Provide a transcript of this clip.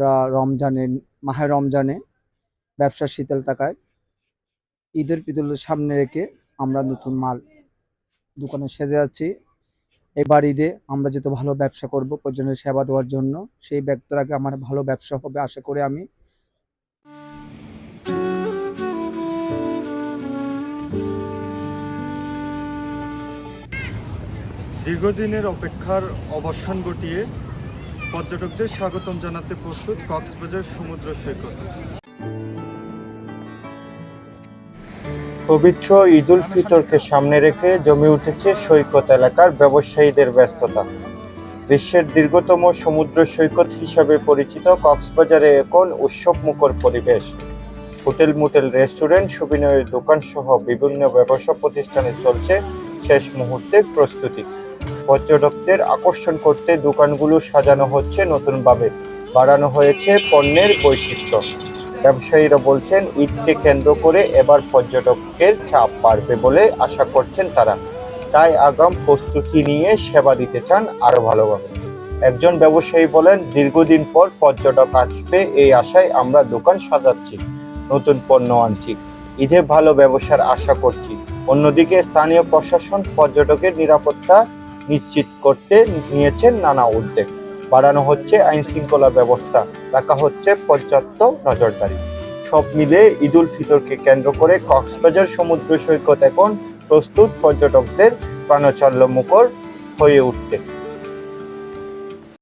আমরা মাহে রমজানে ব্যবসা শীতল থাকায় ঈদের ফিতরের সামনে রেখে আমরা নতুন মাল দোকানে সেজে যাচ্ছি। এবার ঈদে আমরা যেহেতু ভালো ব্যবসা করব প্রয়োজনের সেবা দেওয়ার জন্য, সেই ব্যক্তিরাকে আমার ভালো ব্যবসা হবে আশা করি আমি। দীর্ঘদিনের অপেক্ষার অবসান ঘটিয়ে পর্যটকদের স্বাগতম জানাতে প্রস্তুত কক্সবাজার সমুদ্র সৈকত। পবিত্র ঈদ উল ফিতরকে সামনে রেখে জমে উঠেছে সৈকত এলাকার ব্যবসায়ীদের ব্যস্ততা। বিশ্বের দীর্ঘতম সমুদ্র সৈকত হিসাবে পরিচিত কক্সবাজারে এখন উৎসবমুখর পরিবেশ। হোটেল, রেস্টুরেন্ট, সুবিনয়ের দোকান সহ বিভিন্ন ব্যবসা প্রতিষ্ঠানে চলছে শেষ মুহূর্তের প্রস্তুতি। পর্যটকদের আকর্ষণ করতে দোকানগুলো সাজানো হচ্ছে নতুনভাবে, বাড়ানো হয়েছে পণ্যের বৈচিত্র্য। ব্যবসায়ীরা বলছেন, ঈদকে কেন্দ্র করে এবার পর্যটকের চাপ বাড়বে বলে আশা করছেন তারা, তাই আগাম প্রস্তুতি নিয়ে সেবা দিতে চান আরো ভালোভাবে। একজন ব্যবসায়ী বলেন, দীর্ঘদিন পর পর্যটক আসবে এই আশায় আমরা দোকান সাজাচ্ছি, নতুন পণ্য আনছি, ঈদে ভালো ব্যবসার আশা করছি। অন্যদিকে স্থানীয় প্রশাসন পর্যটকের নিরাপত্তা নিশ্চিত করতে নিয়েছেন নানা উদ্যোগ। বাড়ানো হচ্ছে আইন শৃঙ্খলা ব্যবস্থা, রাখা হচ্ছে পর্যাপ্ত নজরদারি। সব মিলে ঈদ উল ফিতরকে কেন্দ্র করে কক্সবাজার সমুদ্র সৈকত এখন প্রস্তুত পর্যটকদের প্রাণচাঞ্চল্যমুখর হয়ে উঠতে।